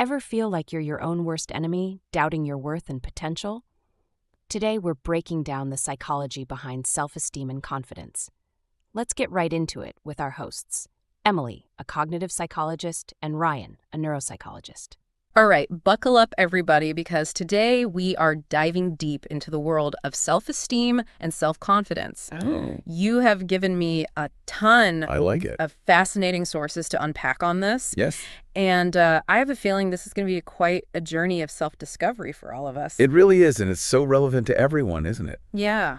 Ever feel like you're your own worst enemy, doubting your worth and potential? Today, we're breaking down the psychology behind self-esteem and confidence. Let's get right into it with our hosts, Emily, a cognitive psychologist, and Ryan, a neuropsychologist. All right, buckle up, everybody, because today we are diving deep into the world of self-esteem and self-confidence. Oh. You have given me a ton I like it. of fascinating sources to unpack on this. Yes. And I have a feeling this is going to be quite a journey of self-discovery for all of us. It really is, and it's so relevant to everyone, isn't it? Yeah.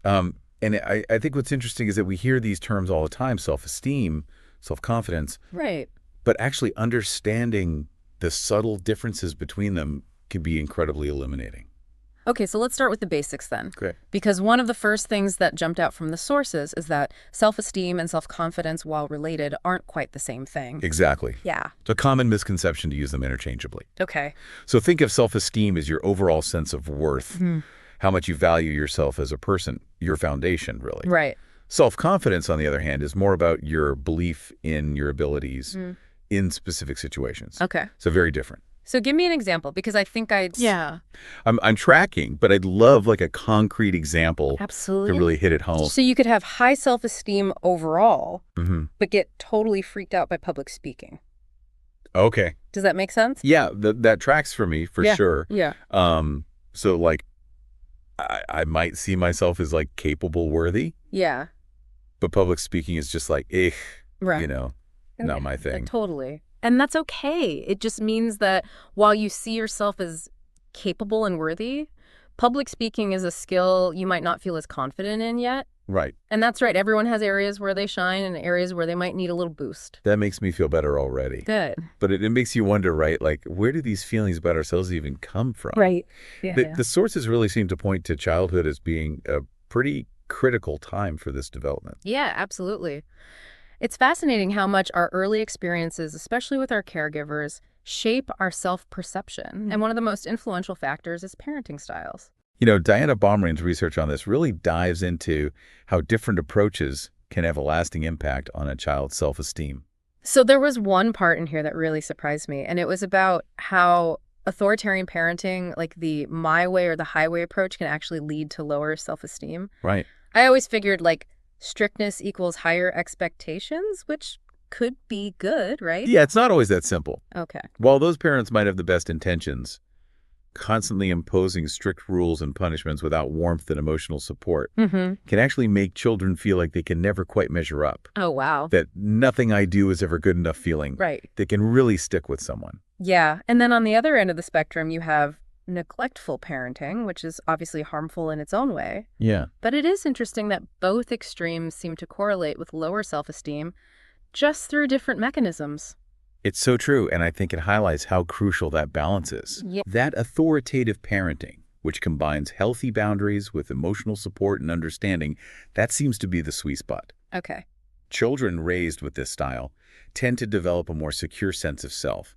And I think what's interesting is that we hear these terms all the time, self-esteem, self-confidence. Right. But actually understanding the subtle differences between them can be incredibly illuminating. Okay, so let's start with the basics then. Great. Because one of the first things that jumped out from the sources is that self-esteem and self-confidence, while related, aren't quite the same thing. Exactly. Yeah. It's a common misconception to use them interchangeably. Okay. So think of self-esteem as your overall sense of worth, how much you value yourself as a person, your foundation, really. Right. Self-confidence, on the other hand, is more about your belief in your abilities in specific situations. Okay. So very different. So give me an example, because I think Yeah. I'm tracking, but I'd love like a concrete example Absolutely. to really hit it home. So you could have high self-esteem overall, but get totally freaked out by public speaking. Okay. Does that make sense? Yeah, that tracks for me, for sure. Yeah. So like, I might see myself as like capable, worthy, Yeah. but public speaking is just like, Right. Not my thing. Totally. And that's okay. It just means that while you see yourself as capable and worthy, public speaking is a skill you might not feel as confident in yet. Right. And that's right. Everyone has areas where they shine and areas where they might need a little boost. That makes me feel better already. Good. But it makes you wonder, right? Like, where do these feelings about ourselves even come from? Right. Yeah. The sources really seem to point to childhood as being a pretty critical time for this development. Yeah, absolutely. It's fascinating how much our early experiences, especially with our caregivers, shape our self-perception. And one of the most influential factors is parenting styles. Diana Baumrien's research on this really dives into how different approaches can have a lasting impact on a child's self-esteem. So there was one part in here that really surprised me, and it was about how authoritarian parenting, like the my way or the highway approach, can actually lead to lower self-esteem. Right. I always figured strictness equals higher expectations, which could be good, right? Yeah, it's not always that simple. Okay. While those parents might have the best intentions, constantly imposing strict rules and punishments without warmth and emotional support can actually make children feel like they can never quite measure up. Oh, wow. That nothing I do is ever good enough feeling. Right. That can really stick with someone. Yeah. And then on the other end of the spectrum, you have neglectful parenting, which is obviously harmful in its own way. Yeah. But it is interesting that both extremes seem to correlate with lower self-esteem just through different mechanisms. It's so true, and I think it highlights how crucial that balance is. Yeah. That authoritative parenting, which combines healthy boundaries with emotional support and understanding, that seems to be the sweet spot. Okay. Children raised with this style tend to develop a more secure sense of self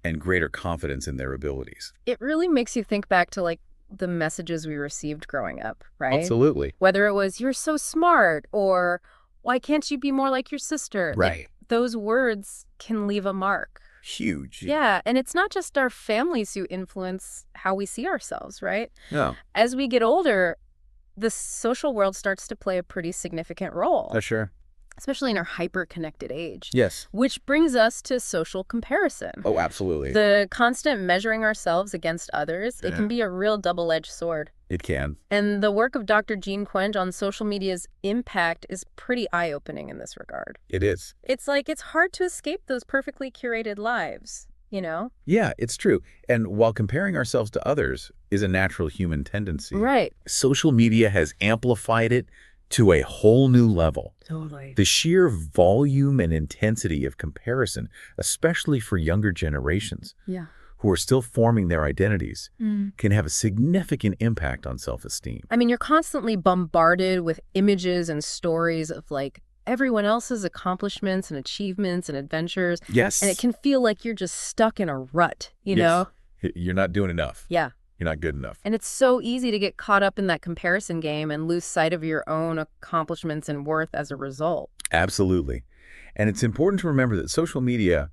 and greater confidence in their abilities. It really makes you think back to the messages we received growing up, right? Absolutely. Whether it was, you're so smart, or why can't you be more like your sister? Right. Those words can leave a mark. Huge. Yeah, and it's not just our families who influence how we see ourselves, right? No. As we get older, the social world starts to play a pretty significant role. Sure. Especially in our hyper-connected age. Yes. Which brings us to social comparison. Oh, absolutely. The constant measuring ourselves against others, it can be a real double-edged sword. It can. And the work of Dr. Jean Quenge on social media's impact is pretty eye-opening in this regard. It is. It's hard to escape those perfectly curated lives, Yeah, it's true. And while comparing ourselves to others is a natural human tendency, Right. social media has amplified it to a whole new level. Totally. The sheer volume and intensity of comparison, especially for younger generations Yeah. who are still forming their identities, can have a significant impact on self-esteem. I mean, you're constantly bombarded with images and stories of everyone else's accomplishments and achievements and adventures. Yes. And it can feel like you're just stuck in a rut, you know? You're not doing enough. Yeah. You're not good enough. And it's so easy to get caught up in that comparison game and lose sight of your own accomplishments and worth as a result. Absolutely. And it's important to remember that social media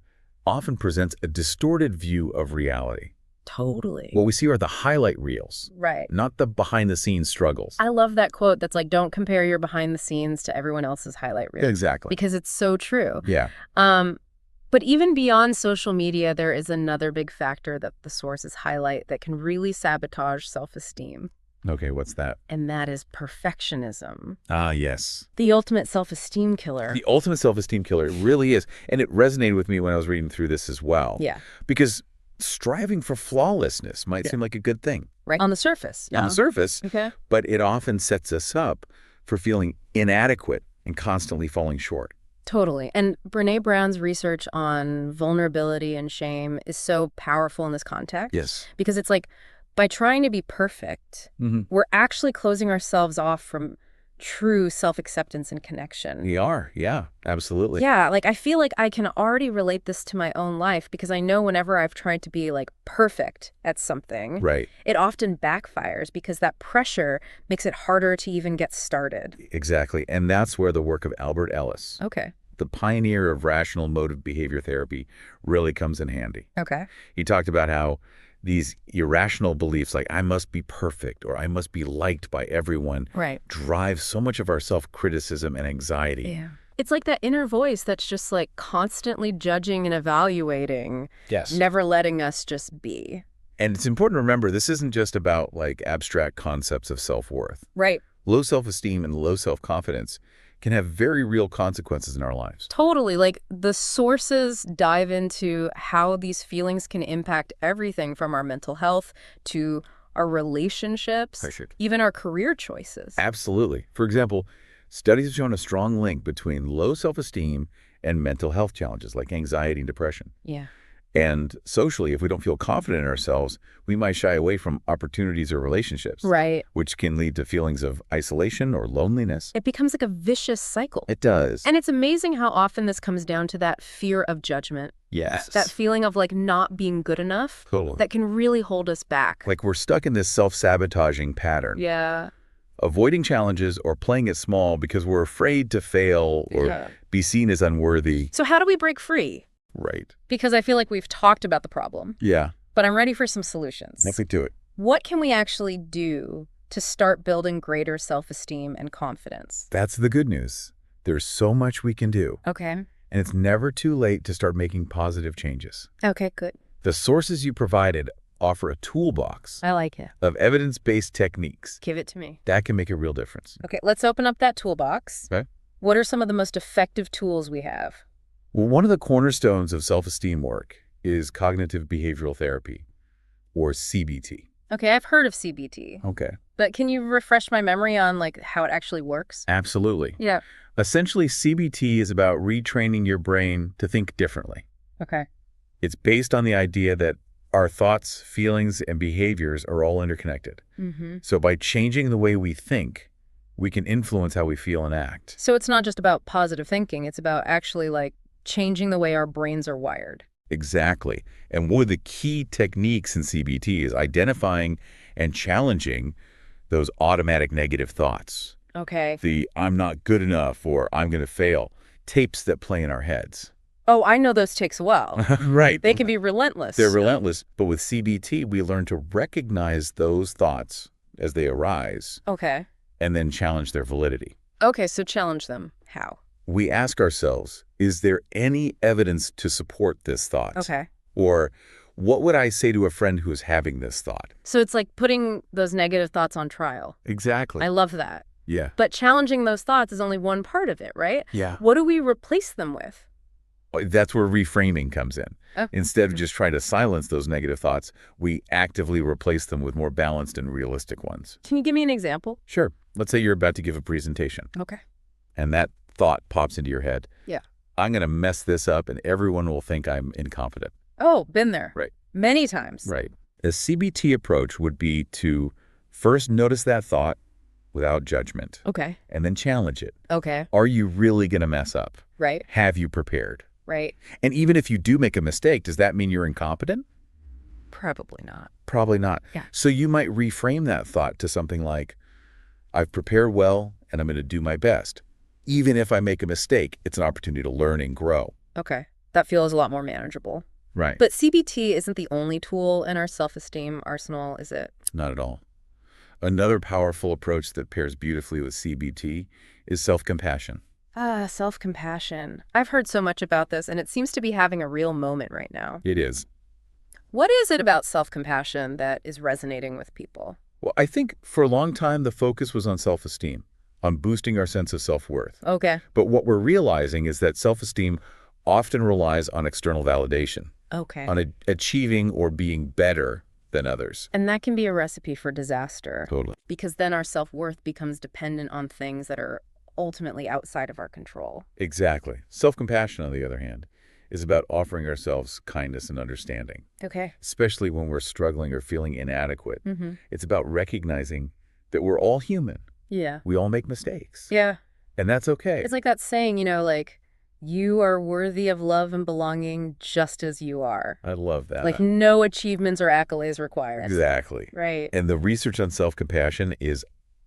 often presents a distorted view of reality. Totally. What we see are the highlight reels, Right. not the behind-the-scenes struggles. I love that quote that's like, don't compare your behind the scenes to everyone else's highlight reel. Exactly. Because it's so true. Yeah. But even beyond social media, there is another big factor that the sources highlight that can really sabotage self-esteem. Okay, what's that? And that is perfectionism. Ah, yes. The ultimate self-esteem killer. The ultimate self-esteem killer. It really is. And it resonated with me when I was reading through this as well. Yeah. Because striving for flawlessness might seem like a good thing. Right. On the surface. On the surface. Okay. But it often sets us up for feeling inadequate and constantly falling short. Totally. And Brené Brown's research on vulnerability and shame is so powerful in this context. Yes. Because it's like, by trying to be perfect, we're actually closing ourselves off from true self-acceptance and connection. We are. Yeah, absolutely. Yeah, like I feel like I can already relate this to my own life because I know whenever I've tried to be like perfect at something, Right. it often backfires because that pressure makes it harder to even get started. Exactly. And that's where the work of Albert Ellis, Okay. the pioneer of rational motive behavior therapy, really comes in handy. Okay. He talked about how these irrational beliefs like I must be perfect or I must be liked by everyone Right. drive so much of our self-criticism and anxiety. Yeah. It's like that inner voice that's just like constantly judging and evaluating, Yes. never letting us just be. And it's important to remember this isn't just about like abstract concepts of self-worth. Right. Low self-esteem and low self-confidence can have very real consequences in our lives. Totally. Like the sources dive into how these feelings can impact everything from our mental health to our relationships, even our career choices. Absolutely. For example, studies have shown a strong link between low self-esteem and mental health challenges like anxiety and depression. Yeah. And socially, if we don't feel confident in ourselves, we might shy away from opportunities or relationships. Right. Which can lead to feelings of isolation or loneliness. It becomes like a vicious cycle. It does. And it's amazing how often this comes down to that fear of judgment. Yes. That feeling of like not being good enough. Totally. That can really hold us back. Like we're stuck in this self-sabotaging pattern. Yeah. Avoiding challenges or playing it small because we're afraid to fail or be seen as unworthy. So how do we break free? Right. Because I feel like we've talked about the problem. Yeah. But I'm ready for some solutions. Definitely do it. What can we actually do to start building greater self-esteem and confidence? That's the good news. There's so much we can do. Okay. And it's never too late to start making positive changes. Okay, good. The sources you provided offer a toolbox I like it. of evidence-based techniques Give it to me. that can make a real difference. Okay, let's open up that toolbox. Okay. What are some of the most effective tools we have? Well, one of the cornerstones of self-esteem work is cognitive behavioral therapy, or CBT. Okay, I've heard of CBT. Okay. But can you refresh my memory on like how it actually works? Absolutely. Yeah. Essentially, CBT is about retraining your brain to think differently. Okay. It's based on the idea that our thoughts, feelings, and behaviors are all interconnected. So by changing the way we think, we can influence how we feel and act. So it's not just about positive thinking. It's about actually like changing the way our brains are wired. Exactly. And one of the key techniques in CBT is identifying and challenging those automatic negative thoughts. Okay. The I'm not good enough or I'm going to fail tapes that play in our heads. Oh, I know those ticks well. Right. They can be relentless. They're relentless. But with CBT, we learn to recognize those thoughts as they arise Okay. and then challenge their validity. Okay, so challenge them. How? We ask ourselves, is there any evidence to support this thought? Okay. Or what would I say to a friend who is having this thought? So it's like putting those negative thoughts on trial. Exactly. I love that. Yeah. But challenging those thoughts is only one part of it, right? Yeah. What do we replace them with? That's where reframing comes in. Oh. Instead of just trying to silence those negative thoughts, we actively replace them with more balanced and realistic ones. Can you give me an example? Sure. Let's say you're about to give a presentation. Okay. And that thought pops into your head. Yeah. I'm going to mess this up and everyone will think I'm incompetent. Oh, been there. Right. Many times. Right. A CBT approach would be to first notice that thought without judgment. Okay. And then challenge it. Okay. Are you really going to mess up? Right. Have you prepared? Right. And even if you do make a mistake, does that mean you're incompetent? Probably not. Probably not. Yeah. So you might reframe that thought to something like, I've prepared well and I'm going to do my best. Even if I make a mistake, it's an opportunity to learn and grow. Okay. That feels a lot more manageable. Right. But CBT isn't the only tool in our self-esteem arsenal, is it? Not at all. Another powerful approach that pairs beautifully with CBT is self-compassion. Ah, self-compassion. I've heard so much about this, and it seems to be having a real moment right now. It is. What is it about self-compassion that is resonating with people? Well, I think for a long time, the focus was on self-esteem, on boosting our sense of self-worth. Okay. But what we're realizing is that self-esteem often relies on external validation, Okay. on achieving or being better than others. And that can be a recipe for disaster. Totally. Because then our self-worth becomes dependent on things that are ultimately outside of our control. Exactly. Self-compassion, on the other hand, is about offering ourselves kindness and understanding, Okay. especially when we're struggling or feeling inadequate. Mm-hmm. It's about recognizing that we're all human. Yeah. We all make mistakes. Yeah. And that's okay. It's like that saying, like, you are worthy of love and belonging just as you are. I love that. Like, no achievements or accolades required. Exactly. Right. And the research on self-compassion is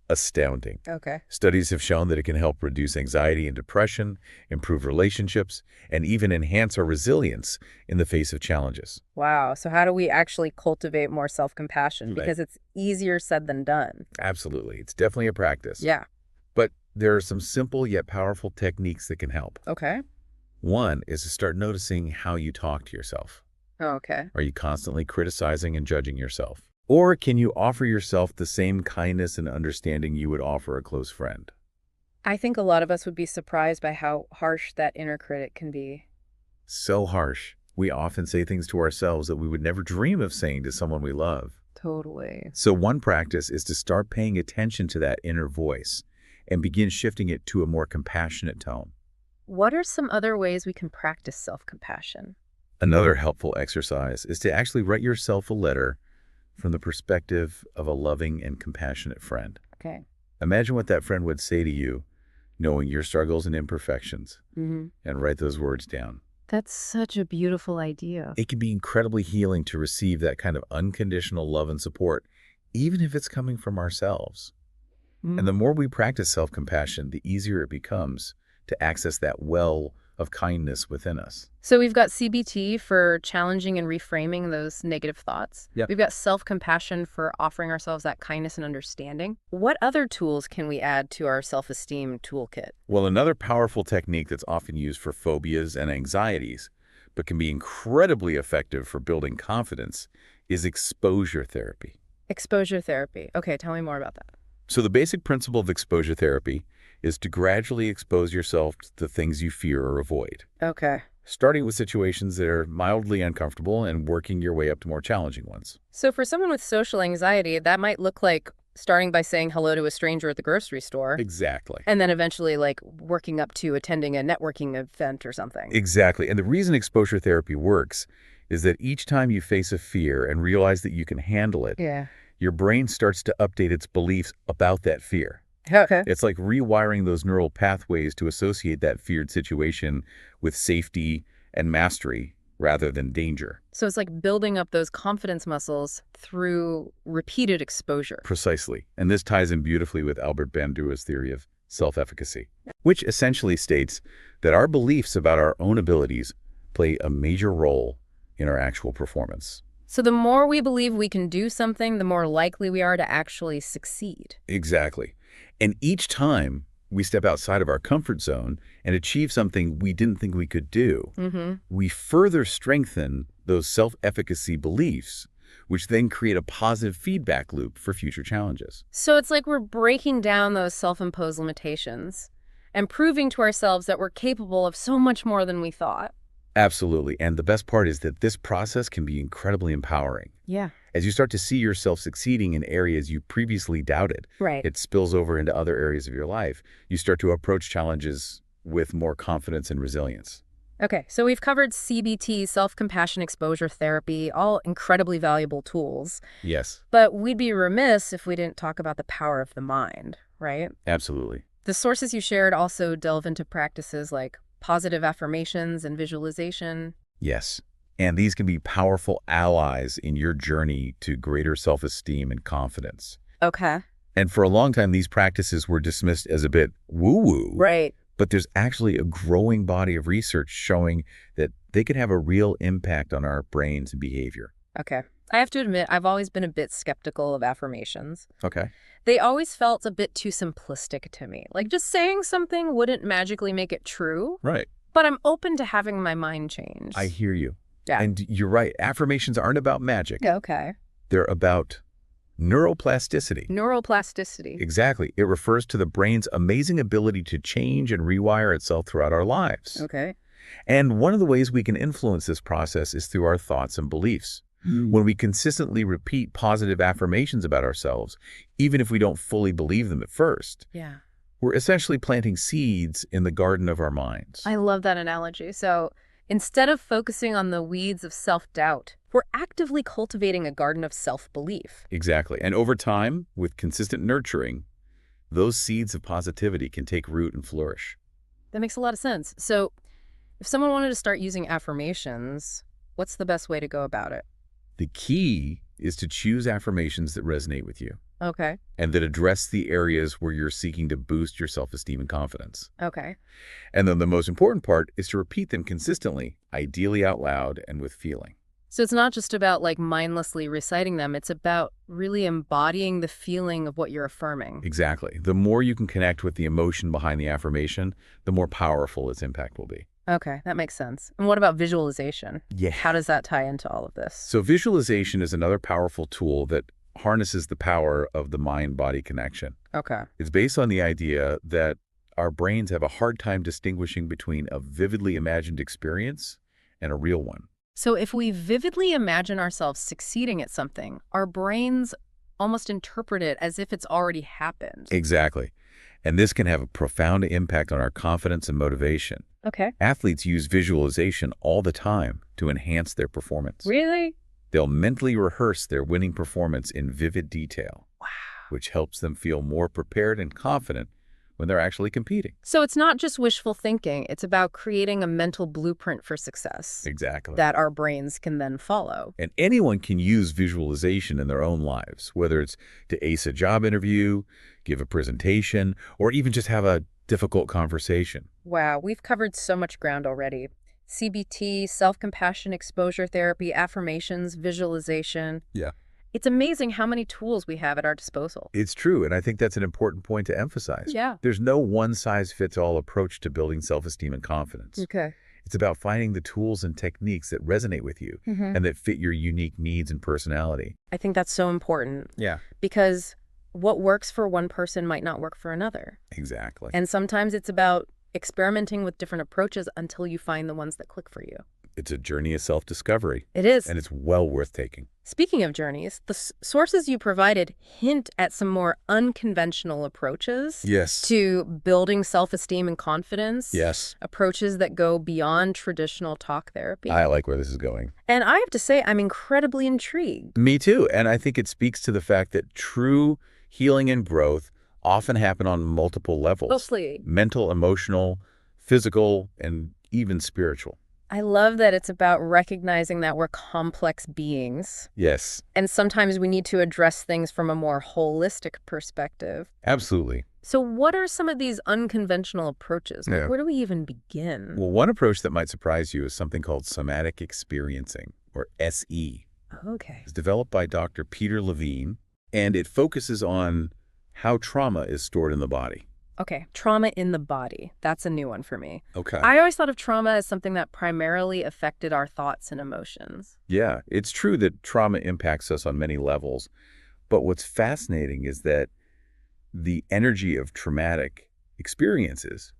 astounding. Okay. Studies have shown that it can help reduce anxiety and depression, improve relationships, and even enhance our resilience in the face of challenges. Wow. So how do we actually cultivate more self-compassion? Right. Because it's easier said than done. Absolutely. It's definitely a practice. Yeah. But there are some simple yet powerful techniques that can help. Okay. One is to start noticing how you talk to yourself. Okay. Are you constantly criticizing and judging yourself? Or can you offer yourself the same kindness and understanding you would offer a close friend? I think a lot of us would be surprised by how harsh that inner critic can be. So harsh. We often say things to ourselves that we would never dream of saying to someone we love. Totally. So one practice is to start paying attention to that inner voice and begin shifting it to a more compassionate tone. What are some other ways we can practice self-compassion? Another helpful exercise is to actually write yourself a letter from the perspective of a loving and compassionate friend. Okay. Imagine what that friend would say to you, knowing your struggles and imperfections, and write those words down. That's such a beautiful idea. It can be incredibly healing to receive that kind of unconditional love and support, even if it's coming from ourselves. And the more we practice self-compassion, the easier it becomes to access that well of kindness within us. So we've got CBT for challenging and reframing those negative thoughts. Yep. We've got self-compassion for offering ourselves that kindness and understanding. What other tools can we add to our self-esteem toolkit? Well, another powerful technique that's often used for phobias and anxieties, but can be incredibly effective for building confidence, is exposure therapy. Exposure therapy. Okay, tell me more about that. So the basic principle of exposure therapy is to gradually expose yourself to the things you fear or avoid, Okay. starting with situations that are mildly uncomfortable and working your way up to more challenging ones. So for someone with social anxiety, that might look like starting by saying hello to a stranger at the grocery store. Exactly. And then eventually like working up to attending a networking event or something. Exactly. And the reason exposure therapy works is that each time you face a fear and realize that you can handle it, Yeah. your brain starts to update its beliefs about that fear. Okay. It's like rewiring those neural pathways to associate that feared situation with safety and mastery rather than danger. So it's like building up those confidence muscles through repeated exposure. Precisely. And this ties in beautifully with Albert Bandura's theory of self-efficacy, which essentially states that our beliefs about our own abilities play a major role in our actual performance. So the more we believe we can do something, the more likely we are to actually succeed. Exactly. And each time we step outside of our comfort zone and achieve something we didn't think we could do, we further strengthen those self-efficacy beliefs, which then create a positive feedback loop for future challenges. So it's like we're breaking down those self-imposed limitations and proving to ourselves that we're capable of so much more than we thought. Absolutely. And the best part is that this process can be incredibly empowering. Yeah. As you start to see yourself succeeding in areas you previously doubted, Right. it spills over into other areas of your life. You start to approach challenges with more confidence and resilience. Okay, so we've covered CBT, self-compassion exposure therapy, all incredibly valuable tools. Yes, But we'd be remiss if we didn't talk about the power of the mind, right? absolutely. The sources you shared also delve into practices like positive affirmations and visualization. Yes. And these can be powerful allies in your journey to greater self-esteem and confidence. Okay. And for a long time, these practices were dismissed as a bit woo-woo. Right. But there's actually a growing body of research showing that they can have a real impact on our brains and behavior. Okay. I have to admit, I've always been a bit skeptical of affirmations. Okay. They always felt a bit too simplistic to me. Like, just saying something wouldn't magically make it true. Right. But I'm open to having my mind changed. I hear you. Yeah. And you're right. Affirmations aren't about magic. Okay. They're about neuroplasticity. Neuroplasticity. Exactly. It refers to the brain's amazing ability to change and rewire itself throughout our lives. Okay. And one of the ways we can influence this process is through our thoughts and beliefs. When we consistently repeat positive affirmations about ourselves, even if we don't fully believe them at first, Yeah. we're essentially planting seeds in the garden of our minds. I love that analogy. So instead of focusing on the weeds of self-doubt, we're actively cultivating a garden of self-belief. Exactly. And over time, with consistent nurturing, those seeds of positivity can take root and flourish. That makes a lot of sense. So if someone wanted to start using affirmations, what's the best way to go about it? The key is to choose affirmations that resonate with you Okay. and that address the areas where you're seeking to boost your self-esteem and confidence. Okay. And then the most important part is to repeat them consistently, ideally out loud and with feeling. So it's not just about like mindlessly reciting them. It's about really embodying the feeling of what you're affirming. Exactly. The more you can connect with the emotion behind the affirmation, the more powerful its impact will be. Okay, that makes sense. And what about visualization? Yeah. How does that tie into all of this? So visualization is another powerful tool that harnesses the power of the mind-body connection. Okay. It's based on the idea that our brains have a hard time distinguishing between a vividly imagined experience and a real one. So if we vividly imagine ourselves succeeding at something, our brains almost interpret it as if it's already happened. Exactly. And this can have a profound impact on our confidence and motivation. Okay. Athletes use visualization all the time to enhance their performance. Really? They'll mentally rehearse their winning performance in vivid detail, Wow. which helps them feel more prepared and confident when they're actually competing. So it's not just wishful thinking. It's about creating a mental blueprint for success Exactly. that our brains can then follow. And anyone can use visualization in their own lives, whether it's to ace a job interview, give a presentation, or even just have a difficult conversation. Wow, we've covered so much ground already. CBT, self-compassion, exposure therapy, affirmations, visualization. Yeah. It's amazing how many tools we have at our disposal. It's true, and I think that's an important point to emphasize. Yeah. There's no one-size-fits-all approach to building self-esteem and confidence. Okay. It's about finding the tools and techniques that resonate with you and that fit your unique needs and personality. I think that's so important Yeah. because what works for one person might not work for another. Exactly. And sometimes it's about experimenting with different approaches until you find the ones that click for you. It's a journey of self-discovery, It is. and it's well worth taking. Speaking of journeys, the sources you provided hint at some more unconventional approaches Yes. to building self-esteem and confidence. Yes. Approaches that go beyond traditional talk therapy. I like where this is going. And I have to say, I'm incredibly intrigued. Me too, and I think it speaks to the fact that true healing and growth often happen on multiple levels. Mostly. Mental, emotional, physical, and even spiritual. I love that it's about recognizing that we're complex beings. Yes, And sometimes we need to address things from a more holistic perspective. absolutely. So what are some of these unconventional approaches? Yeah. Where do we even begin? Well, one approach that might surprise you is something called somatic experiencing, or SE. Okay. It's developed by Dr. Peter Levine, and it focuses on how trauma is stored in the body. Okay, trauma in the body. That's a new one for me. Okay. I always thought of trauma as something that primarily affected our thoughts and emotions. Yeah, it's true that trauma impacts us on many levels, but what's fascinating is that the energy of traumatic experiences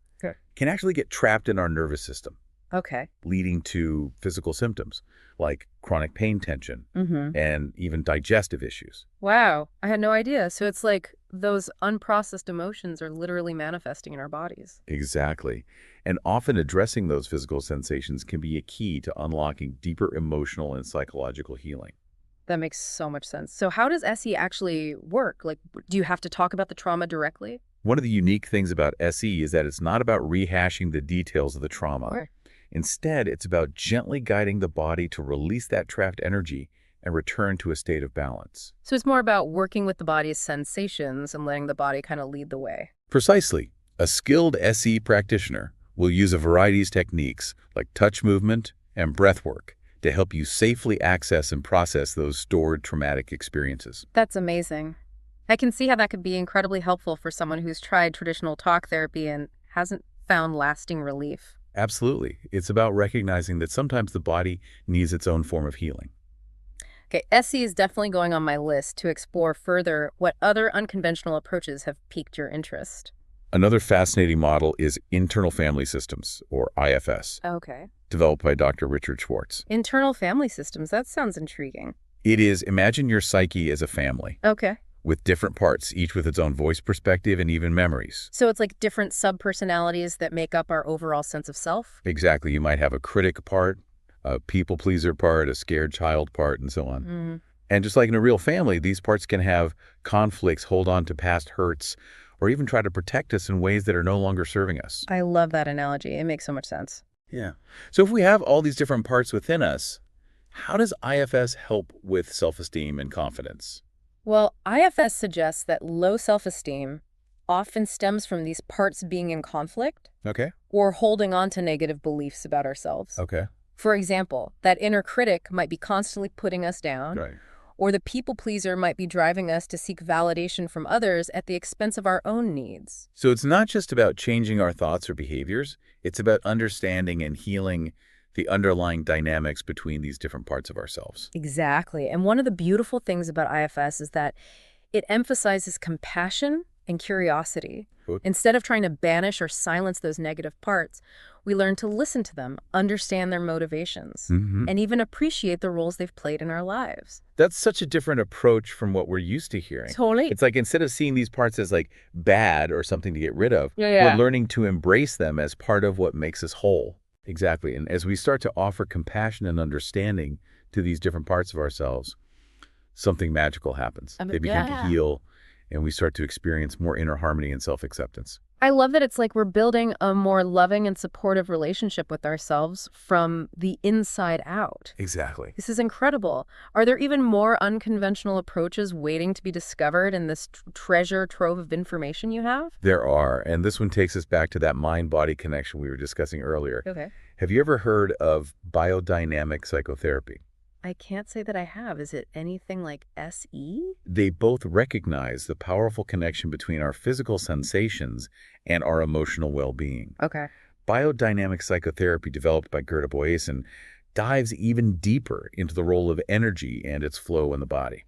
can actually get trapped in our nervous system, Okay. leading to physical symptoms like chronic pain tension and even digestive issues. Wow, I had no idea. So it's like those unprocessed emotions are literally manifesting in our bodies. Exactly. And often addressing those physical sensations can be a key to unlocking deeper emotional and psychological healing. That makes so much sense. So how does SE actually work? Like, do you have to talk about the trauma directly? One of the unique things about SE is that it's not about rehashing the details of the trauma. Or- Instead, it's about gently guiding the body to release that trapped energy and return to a state of balance. So it's more about working with the body's sensations and letting the body kind of lead the way. Precisely. A skilled SE practitioner will use a variety of techniques like touch movement and breath work to help you safely access and process those stored traumatic experiences. That's amazing. I can see how that could be incredibly helpful for someone who's tried traditional talk therapy and hasn't found lasting relief. Absolutely. It's about recognizing that sometimes the body needs its own form of healing. Okay, SE is definitely going on my list to explore further what other unconventional approaches have piqued your interest. Another fascinating model is internal family systems, or IFS, Okay. developed by Dr. Richard Schwartz. Internal family systems, that sounds intriguing. It is, imagine your psyche as a family, Okay. with different parts, each with its own voice, perspective, and even memories. So it's like different sub-personalities that make up our overall sense of self? Exactly. You might have a critic part, a people pleaser part, a scared child part, and so on. Mm. And just like in a real family, these parts can have conflicts, hold on to past hurts, or even try to protect us in ways that are no longer serving us. I love that analogy. It makes so much sense. Yeah. So if we have all these different parts within us, how does IFS help with self-esteem and confidence? Well, IFS suggests that low self-esteem often stems from these parts being in conflict Okay. or holding on to negative beliefs about ourselves. Okay. For example, that inner critic might be constantly putting us down, Right. or the people pleaser might be driving us to seek validation from others at the expense of our own needs. So it's not just about changing our thoughts or behaviors. It's about understanding and healing the underlying dynamics between these different parts of ourselves. Exactly. And one of the beautiful things about IFS is that it emphasizes compassion and curiosity. Good. Instead of trying to banish or silence those negative parts, we learn to listen to them, understand their motivations, and even appreciate the roles they've played in our lives. That's such a different approach from what we're used to hearing. Totally. It's like instead of seeing these parts as like bad or something to get rid of, Yeah. we're learning to embrace them as part of what makes us whole. Exactly. And as we start to offer compassion and understanding to these different parts of ourselves, something magical happens. They begin to heal, and we start to experience more inner harmony and self-acceptance. I love that it's like we're building a more loving and supportive relationship with ourselves from the inside out. Exactly. This is incredible. Are there even more unconventional approaches waiting to be discovered in this treasure trove of information you have? There are. And this one takes us back to that mind-body connection we were discussing earlier. Okay. Have you ever heard of biodynamic psychotherapy? I can't say that I have. Is it anything like SE? They both recognize the powerful connection between our physical sensations and our emotional well-being. Okay. Biodynamic psychotherapy, developed by Gerda Boyesen, dives even deeper into the role of energy and its flow in the body.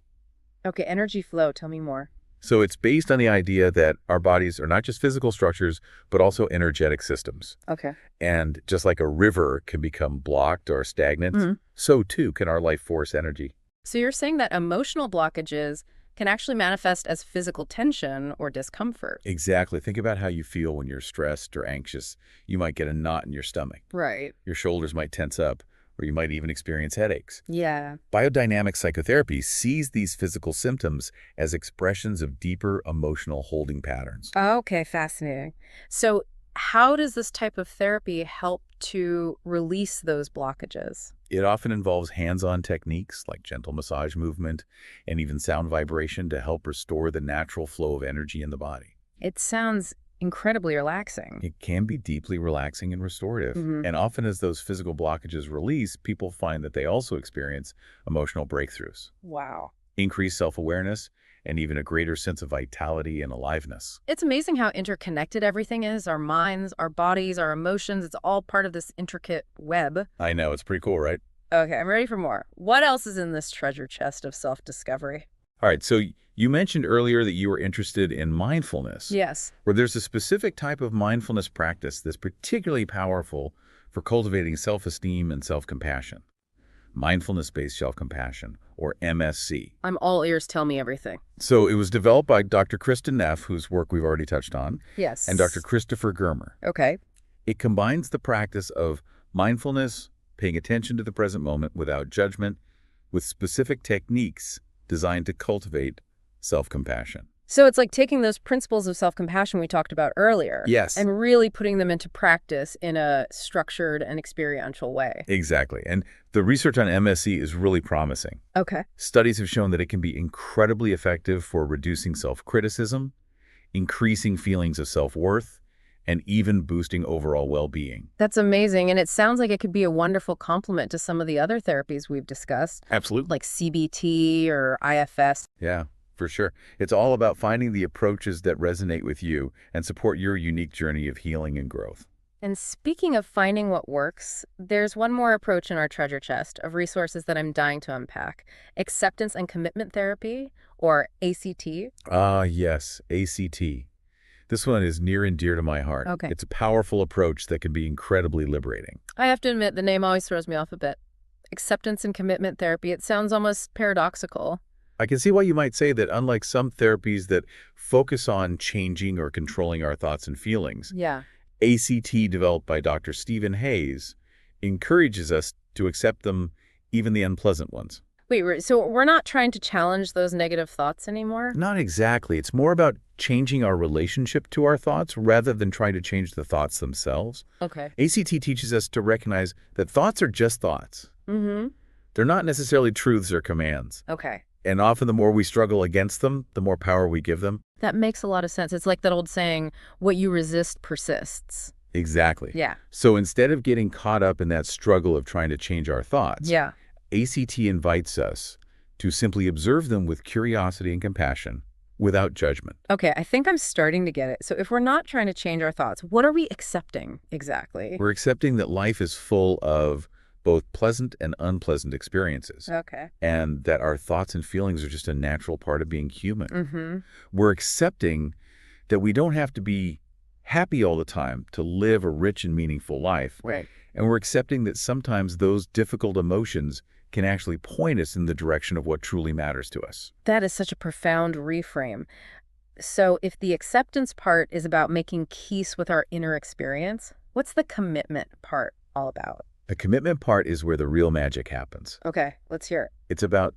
Okay, energy flow. Tell me more. So it's based on the idea that our bodies are not just physical structures, but also energetic systems. Okay. And just like a river can become blocked or stagnant, so too can our life force energy. So you're saying that emotional blockages can actually manifest as physical tension or discomfort. Exactly. Think about how you feel when you're stressed or anxious. You might get a knot in your stomach. Right. Your shoulders might tense up, or you might even experience headaches. Yeah. Biodynamic psychotherapy sees these physical symptoms as expressions of deeper emotional holding patterns. Okay, fascinating. So how does this type of therapy help to release those blockages? It often involves hands-on techniques like gentle massage movement and even sound vibration to help restore the natural flow of energy in the body. It sounds incredibly relaxing. It can be deeply relaxing and restorative. And often as those physical blockages release, people find that they also experience emotional breakthroughs, Wow. increased self-awareness, and even a greater sense of vitality and aliveness. It's amazing how interconnected everything is. Our minds, our bodies, our emotions, it's all part of this intricate web. I know, it's pretty cool, right? Okay, I'm ready for more. What else is in this treasure chest of self-discovery? All right, so you mentioned earlier that you were interested in mindfulness. Yes. Where there's a specific type of mindfulness practice that's particularly powerful for cultivating self-esteem and self-compassion. Mindfulness-based self-compassion, or MSC. I'm all ears. Tell me everything. So it was developed by Dr. Kristen Neff, whose work we've already touched on, Yes. and Dr. Christopher Germer. Okay. It combines the practice of mindfulness, paying attention to the present moment without judgment, with specific techniques designed to cultivate self-compassion. So it's like taking those principles of self-compassion we talked about earlier. Yes. And really putting them into practice in a structured and experiential way. Exactly. And the research on MSC is really promising. Okay. Studies have shown that it can be incredibly effective for reducing self-criticism, increasing feelings of self-worth, and even boosting overall well-being. That's amazing, and it sounds like it could be a wonderful complement to some of the other therapies we've discussed, Absolutely. like CBT or IFS. Yeah, for sure. It's all about finding the approaches that resonate with you and support your unique journey of healing and growth. And speaking of finding what works, there's one more approach in our treasure chest of resources that I'm dying to unpack. Acceptance and commitment therapy, or ACT. Ah, yes, ACT. This one is near and dear to my heart. Okay. It's a powerful approach that can be incredibly liberating. I have to admit, the name always throws me off a bit. Acceptance and commitment therapy, it sounds almost paradoxical. I can see why you might say that unlike some therapies that focus on changing or controlling our thoughts and feelings, Yeah. ACT, developed by Dr. Stephen Hayes, encourages us to accept them, even the unpleasant ones. Wait, so we're not trying to challenge those negative thoughts anymore? Not exactly. It's more about changing our relationship to our thoughts rather than trying to change the thoughts themselves. Okay. ACT teaches us to recognize that thoughts are just thoughts. Mm-hmm. They're not necessarily truths or commands. Okay. And often the more we struggle against them, the more power we give them. That makes a lot of sense. It's like that old saying, what you resist persists. Exactly. Yeah. So instead of getting caught up in that struggle of trying to change our thoughts, Yeah. ACT invites us to simply observe them with curiosity and compassion without judgment. Okay, I think I'm starting to get it. So if we're not trying to change our thoughts, what are we accepting exactly? We're accepting that life is full of both pleasant and unpleasant experiences, Okay. and that our thoughts and feelings are just a natural part of being human. Mm-hmm. We're accepting that we don't have to be happy all the time to live a rich and meaningful life. Right. And we're accepting that sometimes those difficult emotions can actually point us in the direction of what truly matters to us. That is such a profound reframe. So if the acceptance part is about making peace with our inner experience, what's the commitment part all about? The commitment part is where the real magic happens. Okay, let's hear it. It's about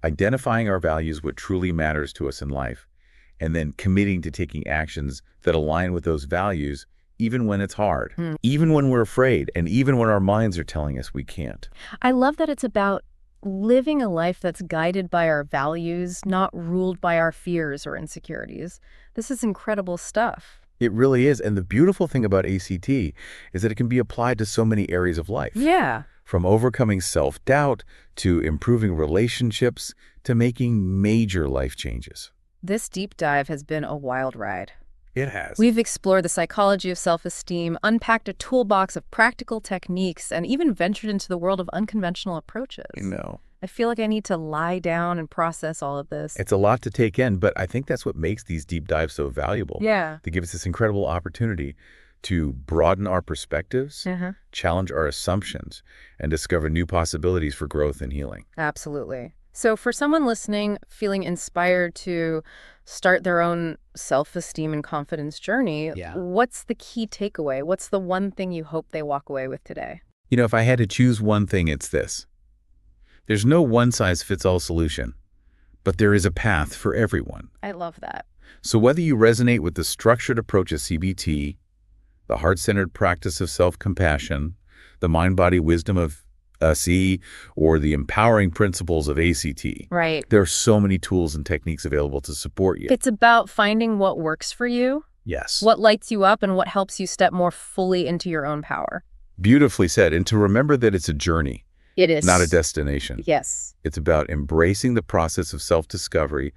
identifying our values, what truly matters to us in life, and then committing to taking actions that align with those values, even when it's hard, even when we're afraid, and even when our minds are telling us we can't. I love that it's about living a life that's guided by our values, not ruled by our fears or insecurities. This is incredible stuff. It really is. And the beautiful thing about ACT is that it can be applied to so many areas of life. Yeah. From overcoming self-doubt to improving relationships to making major life changes. This deep dive has been a wild ride. It has. We've explored the psychology of self-esteem, unpacked a toolbox of practical techniques, and even ventured into the world of unconventional approaches. I feel like I need to lie down and process all of this. It's a lot to take in, but I think that's what makes these deep dives so valuable. Yeah. They give us this incredible opportunity to broaden our perspectives, challenge our assumptions, and discover new possibilities for growth and healing. Absolutely. So for someone listening, feeling inspired to start their own self-esteem and confidence journey, what's the key takeaway? What's the one thing you hope they walk away with today? You know, if I had to choose one thing, it's this. There's no one-size-fits-all solution, but there is a path for everyone. I love that. So whether you resonate with the structured approach of CBT, the heart-centered practice of self-compassion, the mind-body wisdom of C, or the empowering principles of ACT. Right. There are so many tools and techniques available to support you. It's about finding what works for you, Yes. what lights you up, and what helps you step more fully into your own power. Beautifully said. And to remember that it's a journey, It is. not a destination. Yes. It's about embracing the process of self-discovery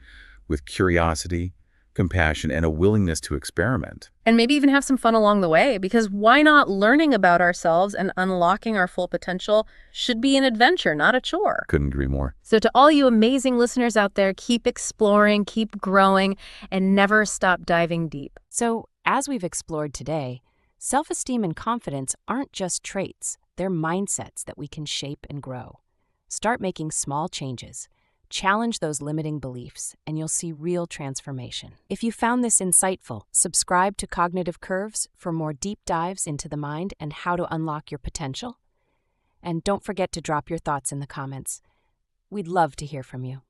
with curiosity, compassion, and a willingness to experiment. And maybe even have some fun along the way, because why not? Learning about ourselves and unlocking our full potential should be an adventure, not a chore. Couldn't agree more. So to all you amazing listeners out there, keep exploring, keep growing, and never stop diving deep. So, as we've explored today, self-esteem and confidence aren't just traits, they're mindsets that we can shape and grow. Start making small changes. Challenge those limiting beliefs, and you'll see real transformation. If you found this insightful, subscribe to Cognitive Curves for more deep dives into the mind and how to unlock your potential. And don't forget to drop your thoughts in the comments. We'd love to hear from you.